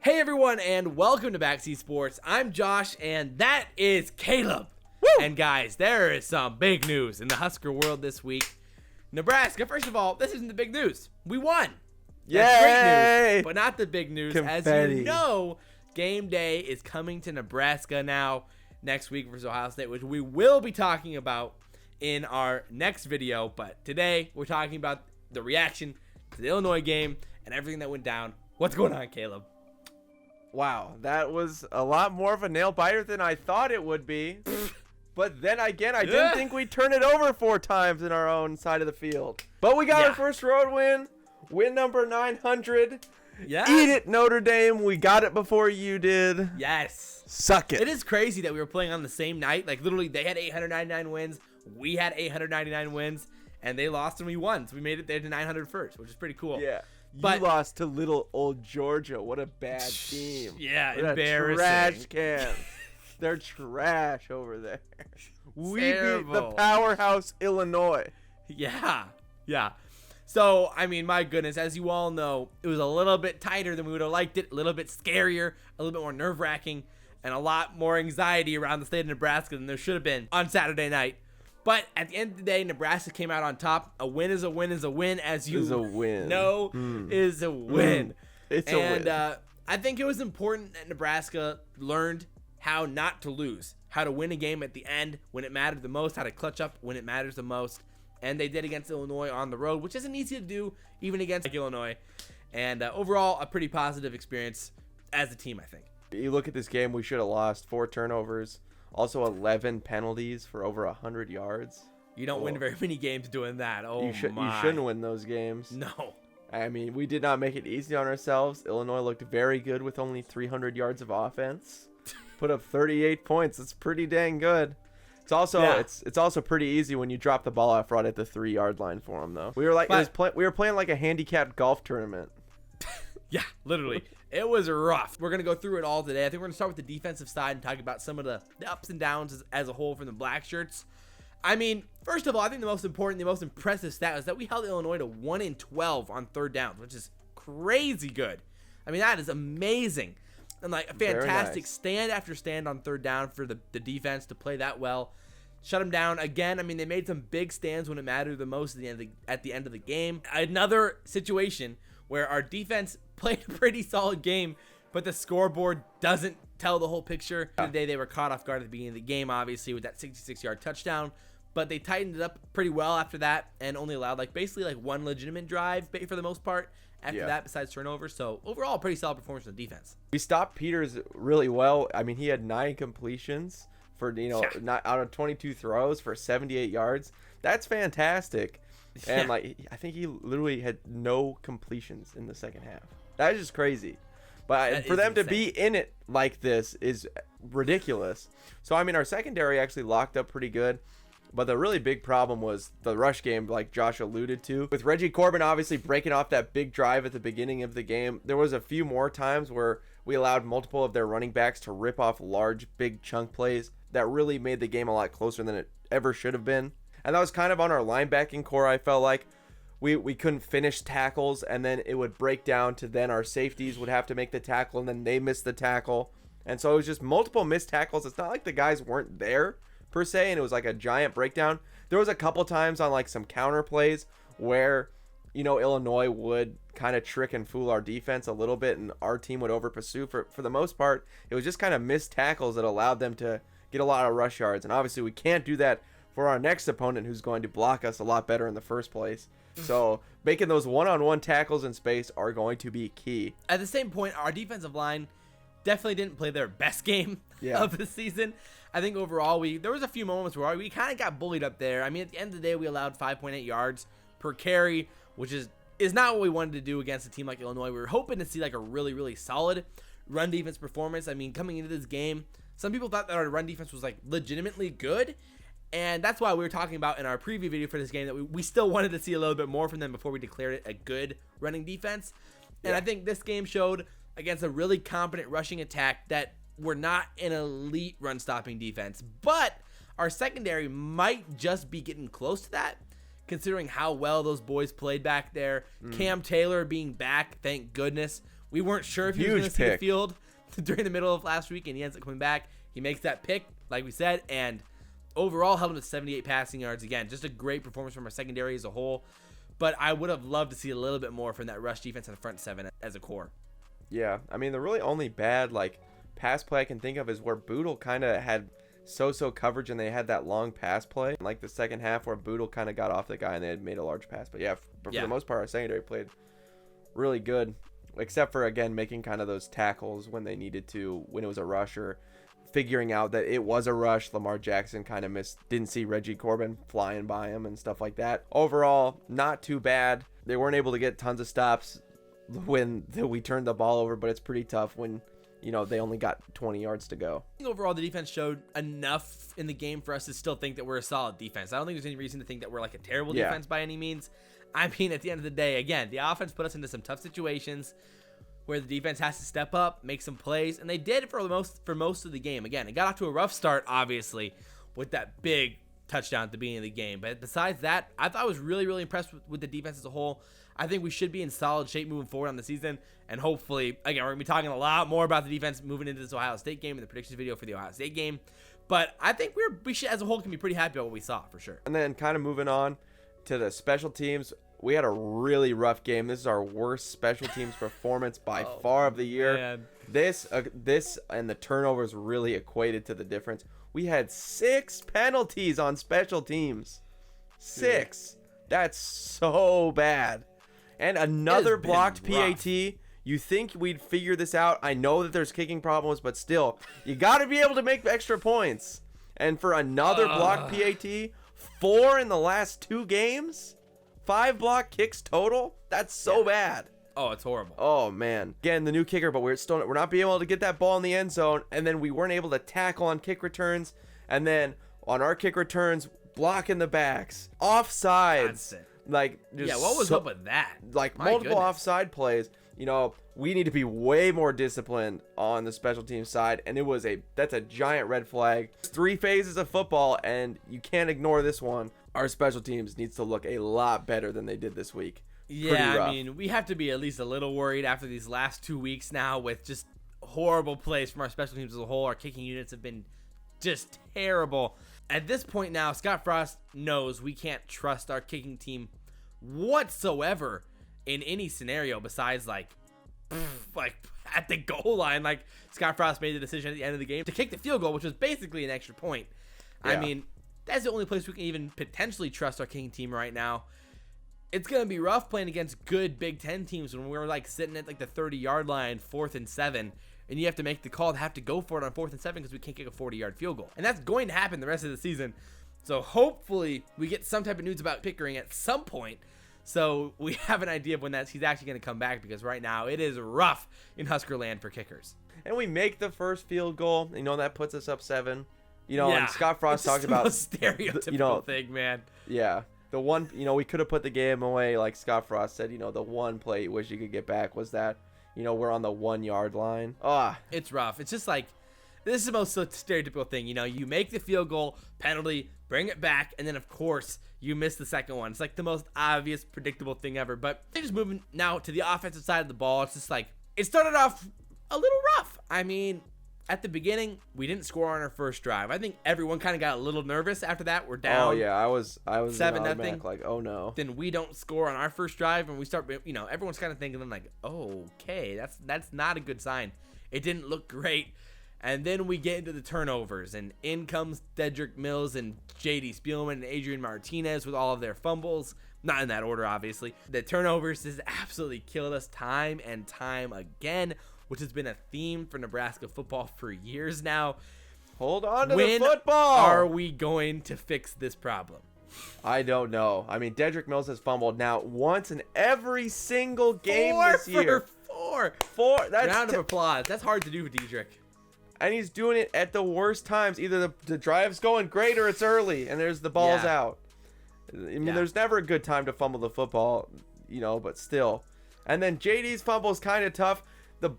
Hey everyone, and welcome to Backseat Sports. I'm Josh, and that is Caleb. Woo! And guys, there is some big news in the Husker world this week. Nebraska, first of all, this isn't the big news. We won. That's great news, but not the big news. Confetti. As you know, game day is coming to Nebraska now next week versus Ohio State, which we will be talking about in our next video. But today, we're talking about the reaction to the Illinois game and everything that went down. What's going on, Caleb? Wow, that was a lot more of a nail biter than I thought it would be. But then again, I didn't think we'd turn it over 4 times in our own side of the field. But we got our first road win number 900. Yeah. Eat it, Notre Dame. We got it before you did. Yes. Suck it. It is crazy that we were playing on the same night. Like, literally, they had 899 wins. We had 899 wins. And they lost and we won. So we made it there to 900 first, which is pretty cool. Yeah. But you lost to little old Georgia. What a bad team. Yeah, what embarrassing. A trash can. They're trash over there. We Terrible. beat the powerhouse Illinois. Yeah. So, I mean, my goodness, as you all know, it was a little bit tighter than we would have liked it, a little bit scarier, a little bit more nerve-wracking, and a lot more anxiety around the state of Nebraska than there should have been on Saturday night. But at the end of the day, Nebraska came out on top. A win is a win is a win, as you know, is a win. It's a win. And I think it was important that Nebraska learned how not to lose, how to win a game at the end when it mattered the most, how to clutch up when it matters the most. And they did against Illinois on the road, which isn't easy to do even against Illinois. And overall, a pretty positive experience as a team, I think. You look at this game, we should have lost 4 turnovers. Also 11 penalties for over 100 yards. You don't win very many games doing that. Oh, you shouldn't win those games. No. I mean, we did not make it easy on ourselves. Illinois looked very good with only 300 yards of offense. Put up 38 points. That's pretty dang good. It's also it's also pretty easy when you drop the ball off right at the 3-yard line for them, though. We were like we were playing like a handicapped golf tournament. Yeah, literally. It was rough. We're going to go through it all today. I think we're going to start with the defensive side and talk about some of the ups and downs as a whole from the blackshirts. I mean, first of all, I think the most important, the most impressive stat is that we held Illinois to 1 in 12 on third downs, which is crazy good. I mean, that is amazing. And like a fantastic stand after stand on third down for the defense to play that well. Shut them down again. I mean, they made some big stands when it mattered the most at the end of the game. Another situation where our defense played a pretty solid game, but the scoreboard doesn't tell the whole picture. Today they were caught off guard at the beginning of the game, obviously, with that 66-yard touchdown, but they tightened it up pretty well after that and only allowed basically one legitimate drive for the most part after that besides turnovers. So overall, pretty solid performance from the defense. We stopped Peters really well. I mean, he had 9 completions for, not out of 22 throws for 78 yards. That's fantastic. And I think he literally had no completions in the second half. That is just crazy. But for them to be in it like this is ridiculous. So, I mean, our secondary actually locked up pretty good. But the really big problem was the rush game, like Josh alluded to. With Reggie Corbin obviously breaking off that big drive at the beginning of the game, there was a few more times where we allowed multiple of their running backs to rip off large, big chunk plays that really made the game a lot closer than it ever should have been. And that was kind of on our linebacking core. I felt like we couldn't finish tackles, and then it would break down to then our safeties would have to make the tackle, and then they missed the tackle. And so it was just multiple missed tackles. It's not like the guys weren't there, per se, and it was like a giant breakdown. There was a couple times on some counter plays where, Illinois would kind of trick and fool our defense a little bit, and our team would over pursue. For the most part, it was just kind of missed tackles that allowed them to get a lot of rush yards. And obviously we can't do that for our next opponent who's going to block us a lot better in the first place. So making those one-on-one tackles in space are going to be key. At the same point, our defensive line definitely didn't play their best game of the season. I think overall, there was a few moments where we kind of got bullied up there. I mean, at the end of the day, we allowed 5.8 yards per carry, which is not what we wanted to do against a team like Illinois. We were hoping to see a really, really solid run defense performance. I mean, coming into this game, some people thought that our run defense was legitimately good. And that's why we were talking about in our preview video for this game that we still wanted to see a little bit more from them before we declared it a good running defense. And I think this game showed against a really competent rushing attack that we're not an elite run-stopping defense. But our secondary might just be getting close to that, considering how well those boys played back there. Cam Taylor being back, thank goodness, We weren't sure if he was going to see the field during the middle of last week, and he ends up coming back. He makes that pick, like we said, and overall held him to 78 passing yards. Again, just a great performance from our secondary as a whole. But I would have loved to see a little bit more from that rush defense and the front seven as a core. Yeah, I mean, the really only bad pass play I can think of is where Bootle kind of had so coverage and they had that long pass play. Like the second half where Bootle kind of got off the guy and they had made a large pass. But yeah, for the most part, our secondary played really good, except for, again, making kind of those tackles when they needed to, when it was a rush, or figuring out that it was a rush. Lamar Jackson kind of didn't see Reggie Corbin flying by him and stuff like that. Overall, not too bad. They weren't able to get tons of stops when we turned the ball over, but it's pretty tough when, they only got 20 yards to go. I think overall, the defense showed enough in the game for us to still think that we're a solid defense. I don't think there's any reason to think that we're like a terrible defense by any means. I mean, at the end of the day, again, the offense put us into some tough situations where the defense has to step up, make some plays, and they did for most of the game. Again, it got off to a rough start, obviously, with that big touchdown at the beginning of the game. But besides that, I thought I was really, really impressed with the defense as a whole. I think we should be in solid shape moving forward on the season, and hopefully, again, we're going to be talking a lot more about the defense moving into this Ohio State game and the predictions video for the Ohio State game. But I think we should, as a whole, can be pretty happy about what we saw, for sure. And then kind of moving on to the special teams, we had a really rough game. This is our worst special teams performance by far of the year. Man. This and the turnovers really equated to the difference. We had 6 penalties on special teams. 6. That's so bad. And another blocked PAT. You think we'd figure this out? I know that there's kicking problems, but still, you got to be able to make extra points. And for another blocked PAT, 4 in the last 2 games? 5 block kicks total? That's so bad. Oh, it's horrible. Oh, man. Again, the new kicker, but we're not being able to get that ball in the end zone. And then we weren't able to tackle on kick returns. And then on our kick returns, blocking the backs. Offsides. What was up with that? Multiple offside plays. We need to be way more disciplined on the special team side. And that's a giant red flag. 3 phases of football, and you can't ignore this one. Our special teams needs to look a lot better than they did this week. Yeah, I mean, we have to be at least a little worried after these last 2 weeks now with just horrible plays from our special teams as a whole. Our kicking units have been just terrible. At this point now, Scott Frost knows we can't trust our kicking team whatsoever in any scenario besides at the goal line. Scott Frost made the decision at the end of the game to kick the field goal, which was basically an extra point. Yeah. I mean, that's the only place we can even potentially trust our kicking team right now. It's going to be rough playing against good Big Ten teams when we're sitting at the 30-yard line, 4th and 7, and you have to make the call to have to go for it on 4th and 7 because we can't kick a 40-yard field goal. And that's going to happen the rest of the season. So hopefully we get some type of news about Pickering at some point so we have an idea of when he's actually going to come back, because right now it is rough in Husker land for kickers. And we make the first field goal. That puts us up 7. And Scott Frost talked about the stereotypical thing, man. Yeah. The one, we could have put the game away, like Scott Frost said. The one play you wish you could get back was that, we're on the 1-yard line. It's rough. It's just this is the most stereotypical thing. You make the field goal, penalty, bring it back, and then, of course, you miss the second one. It's the most obvious, predictable thing ever. But just moving now to the offensive side of the ball, it's just it started off a little rough. I mean, at the beginning, we didn't score on our first drive. I think everyone kind of got a little nervous after that. We're down. Oh yeah, I was 7-0. Oh no. Then we don't score on our first drive, and we start. Everyone's kind of thinking, okay, that's not a good sign. It didn't look great. And then we get into the turnovers, and in comes Dedrick Mills and J.D. Spielman and Adrian Martinez with all of their fumbles. Not in that order, obviously. The turnovers has absolutely killed us time and time again, which has been a theme for Nebraska football for years now. Hold on to the football! Are we going to fix this problem? I don't know. I mean, Dedrick Mills has fumbled now once in every single game this year. 4. That's round of applause. That's hard to do for Dedrick. And he's doing it at the worst times. Either the drive's going great or it's early, and there's the ball's out. I mean, there's never a good time to fumble the football, but still. And then JD's fumble is kind of tough. J.D.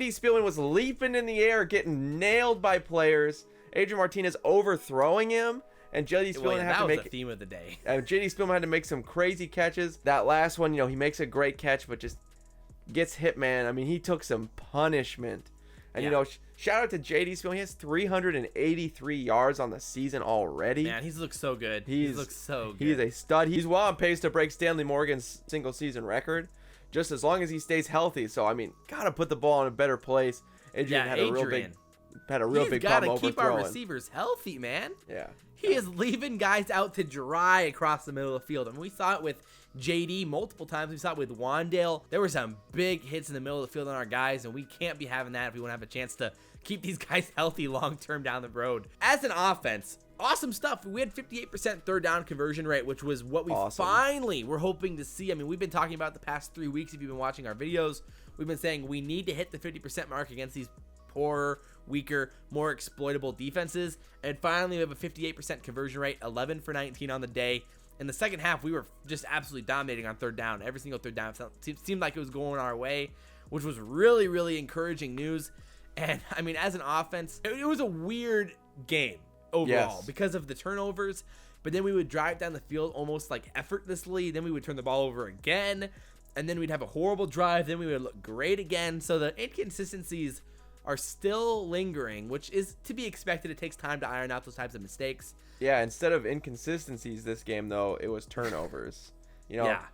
Spielman was leaping in the air, getting nailed by players. Adrian Martinez overthrowing him, and J.D. Spielman had to make the theme of the day. J.D. Spielman had to make some crazy catches. That last one, he makes a great catch, but just gets hit, man. I mean, he took some punishment. And, shout out to J.D. Spielman. He has 383 yards on the season already. Man, he's looked so good. He's looked so good. He's a stud. He's well on pace to break Stanley Morgan's single-season record, just as long as he stays healthy. So, I mean, got to put the ball in a better place. Adrian had a real big problem He's got to overthrowing. keep our receivers healthy, man. Yeah. He is leaving guys out to dry across the middle of the field. I mean, we saw it with JD multiple times. We saw it with Wan'Dale. There were some big hits in the middle of the field on our guys, and we can't be having that if we want to have a chance to keep these guys healthy long-term down the road. As an offense, awesome stuff. We had 58% third down conversion rate, which was what we finally were hoping to see. I mean, we've been talking about the past 3 weeks. If you've been watching our videos, we've been saying we need to hit the 50% mark against these poorer, weaker, more exploitable defenses. And finally, we have a 58% conversion rate, 11 for 19 on the day. In the second half, we were just absolutely dominating on third down. Every single third down seemed like it was going our way, which was really, really encouraging news. And, I mean, as an offense, it was a weird game overall because of the turnovers. But then we would drive down the field almost like effortlessly. Then we would turn the ball over again. And then we'd have a horrible drive. Then we would look great again. So the inconsistencies are still lingering, which is to be expected. It takes time to iron out those types of mistakes. Yeah, instead of inconsistencies this game, though, it was turnovers.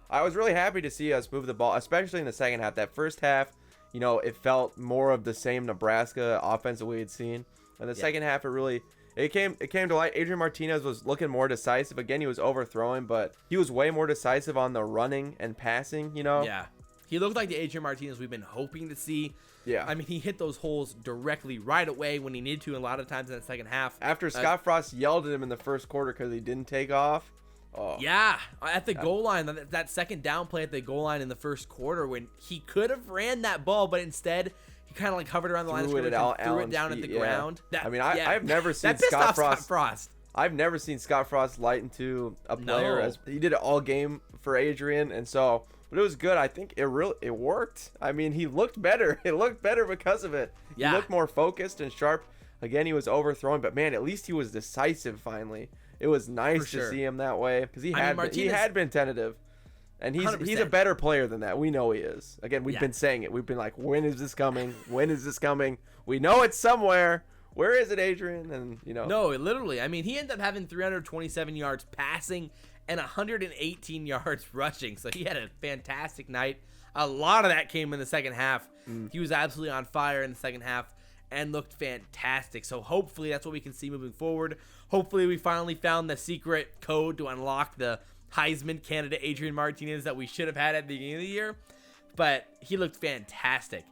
I was really happy to see us move the ball, especially in the second half. That first half, it felt more of the same Nebraska offense that we had seen. And the second half, it came to light. Adrian Martinez was looking more decisive. Again, he was overthrowing, but he was way more decisive on the running and passing, Yeah. He looked like the Adrian Martinez we've been hoping to see. Yeah. I mean, he hit those holes directly right away when he needed to, and a lot of times in the second half. After Scott Frost yelled at him in the first quarter because he didn't take off. Oh. Yeah, at the goal line, that second down play at the goal line in the first quarter when he could have ran that ball, but instead he kind of like hovered around the line of scrimmage and threw it down at the ground. I've never seen Scott Frost. I've never seen Scott Frost light into a player as he did it all game for Adrian, and so. But it was good. I think it worked. I mean, he looked better. It looked better because of it. Yeah. He looked more focused and sharp. Again, he was overthrowing, but man, at least he was decisive finally. It was nice to see him that way because he had been tentative. And he's a better player than that. We know he is. Again, we've been saying it. We've been like, when is this coming? When is this coming? We know it's somewhere. Where is it, Adrian? And No, literally. I mean, he ended up having 327 yards passing and 118 yards rushing. So he had a fantastic night. A lot of that came in the second half. He was absolutely on fire in the second half and looked fantastic. So hopefully that's what we can see moving forward. Hopefully we finally found the secret code to unlock the Heisman candidate Adrian Martinez that we should have had at the beginning of the year. But he looked fantastic.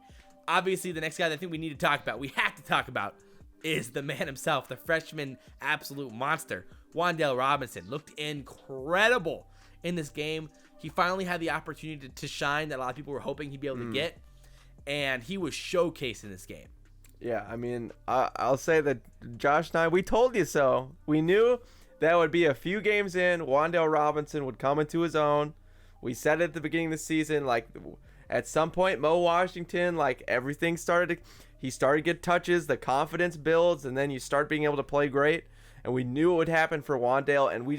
Obviously, the next guy that I think we need to talk about, we have to talk about, is the man himself, the freshman absolute monster. Wan'Dale Robinson looked incredible in this game. He finally had the opportunity to shine that a lot of people were hoping he'd be able to get, and he was showcased in this game. Yeah, I mean, I'll say that Josh and I, we told you so. We knew that would be a few games in. Wan'Dale Robinson would come into his own. We said it at the beginning of the season, like at some point, Mo Washington, like everything he started to get touches, the confidence builds, and then you start being able to play great. And we knew it would happen for Wan'Dale, and we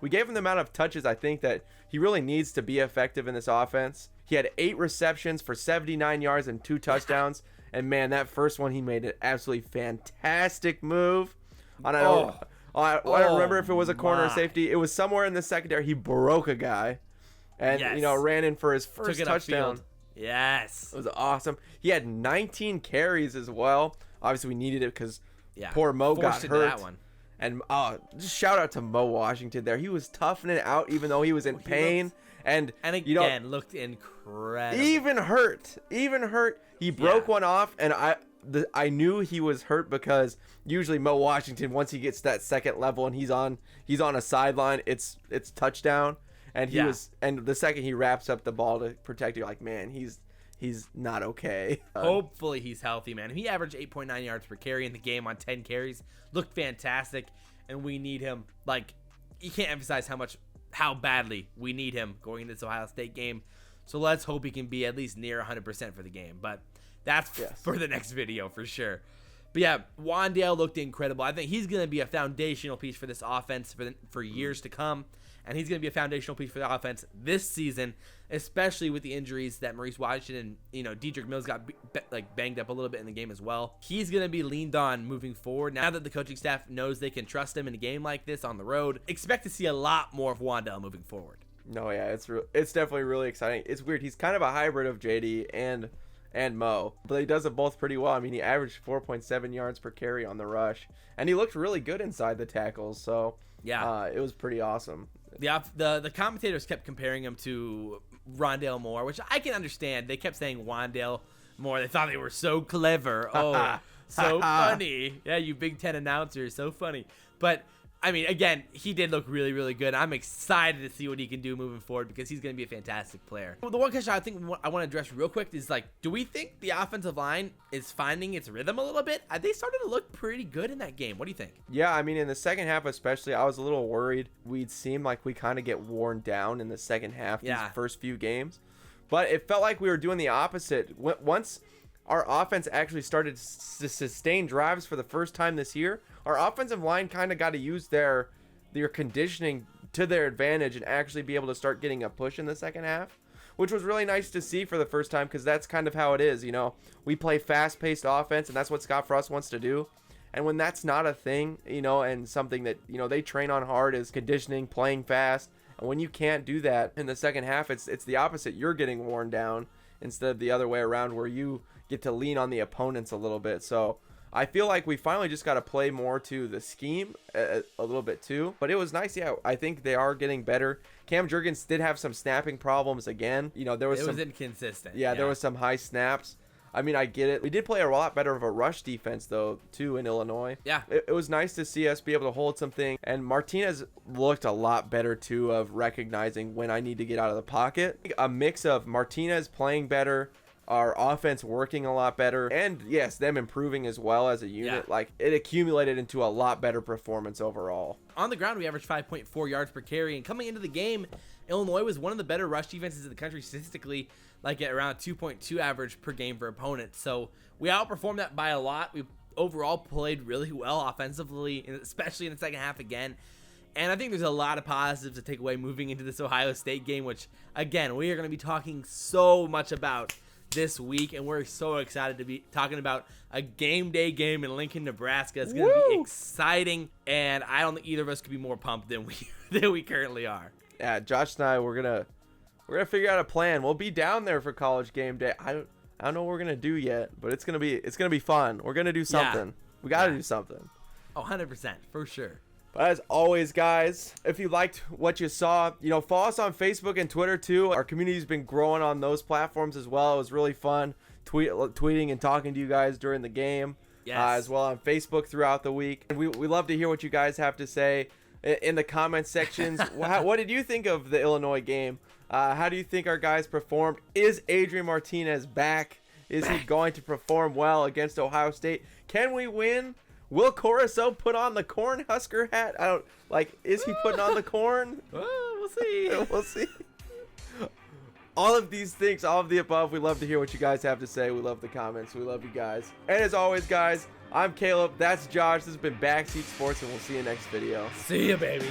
gave him the amount of touches I think that he really needs to be effective in this offense. He had 8 receptions for 79 yards and 2 touchdowns. And man, that first one, he made an absolutely fantastic move. I don't remember if it was a corner or safety. It was somewhere in the secondary. He broke a guy and ran in for his first touchdown. Yes. It was awesome. He had 19 carries as well. Obviously, we needed it because poor Mo got hurt. That one. And just shout out to Mo Washington there. He was toughing it out even though he was in pain. And again, looked incredible. Even hurt. He broke one off, and I knew he was hurt because usually Mo Washington, once he gets that second level and he's on a sideline, it's touchdown. And and the second he wraps up the ball to protect you, like, man, he's not okay. Hopefully he's healthy, man. He averaged 8.9 yards per carry in the game on 10 carries. Looked fantastic, and we need him. Like, you can't emphasize how badly we need him going into this Ohio State game. So let's hope he can be at least near 100% for the game. But that's for the next video for sure. But yeah, Wan'Dale looked incredible. I think he's going to be a foundational piece for this offense for years to come. and he's going to be a foundational piece for the offense this season, especially with the injuries that Maurice Washington and, Dedrick Mills got banged up a little bit in the game as well. He's going to be leaned on moving forward. Now that the coaching staff knows they can trust him in a game like this on the road, expect to see a lot more of Wan'Dale moving forward. No, yeah, it's definitely really exciting. It's weird. He's kind of a hybrid of JD and Mo, but he does it both pretty well. I mean, he averaged 4.7 yards per carry on the rush, and he looked really good inside the tackles. So yeah, it was pretty awesome. The commentators kept comparing him to Rondale Moore, which I can understand. They kept saying Wan'Dale Moore. They thought they were so clever. Oh, so funny. Yeah, you Big Ten announcers, so funny. But I mean, again, he did look really, really good. I'm excited to see what he can do moving forward because he's going to be a fantastic player. The one question I think I want to address real quick is, do we think the offensive line is finding its rhythm a little bit? They started to look pretty good in that game. What do you think? Yeah, I mean, in the second half especially, I was a little worried. We'd seem like we kind of get worn down in the second half, these first few games. But it felt like we were doing the opposite. Once our offense actually started to sustain drives for the first time this year, our offensive line kind of got to use their conditioning to their advantage and actually be able to start getting a push in the second half, which was really nice to see for the first time because that's kind of how it is. We play fast-paced offense, and that's what Scott Frost wants to do. And when that's not a thing, and something that, they train on hard is conditioning, playing fast. And when you can't do that in the second half, it's the opposite. You're getting worn down instead of the other way around where you get to lean on the opponents a little bit. So I feel like we finally just got to play more to the scheme a little bit too. But it was nice. Yeah, I think they are getting better. Cam Jurgens did have some snapping problems again. It was inconsistent. Yeah, there was some high snaps. I mean, I get it. We did play a lot better of a rush defense, though, too, in Illinois. Yeah. It was nice to see us be able to hold something. And Martinez looked a lot better, too, of recognizing when I need to get out of the pocket. A mix of Martinez playing better, our offense working a lot better, and, yes, them improving as well as a unit. Yeah. It accumulated into a lot better performance overall. On the ground, we averaged 5.4 yards per carry. And coming into the game, Illinois was one of the better rush defenses in the country statistically, at around 2.2 average per game for opponents. So we outperformed that by a lot. We overall played really well offensively, especially in the second half again. And I think there's a lot of positives to take away moving into this Ohio State game, which, again, we are going to be talking so much about this week. And we're so excited to be talking about a game day game in Lincoln, Nebraska. It's going to be exciting. And I don't think either of us could be more pumped than we currently are. Yeah, Josh and I, we're gonna figure out a plan. We'll be down there for college game day. I don't know what we're gonna do yet, but it's gonna be fun. We're gonna do something. Yeah. We gotta do something. 100% for sure. But as always, guys, if you liked what you saw, follow us on Facebook and Twitter too. Our community's been growing on those platforms as well. It was really fun tweeting and talking to you guys during the game, as well on Facebook throughout the week. And we love to hear what you guys have to say in the comment sections. What did you think of the Illinois game? How do you think our guys performed? Is Adrian Martinez back? Is he going to perform well against Ohio State? Can we win? Will Corso put on the Cornhusker hat? Is he putting on the corn? We'll see. We'll see. All of these things, all of the above. We love to hear what you guys have to say. We love the comments. We love you guys. And as always, guys, I'm Caleb. That's Josh. This has been Backseat Sports, and we'll see you next video. See ya, baby.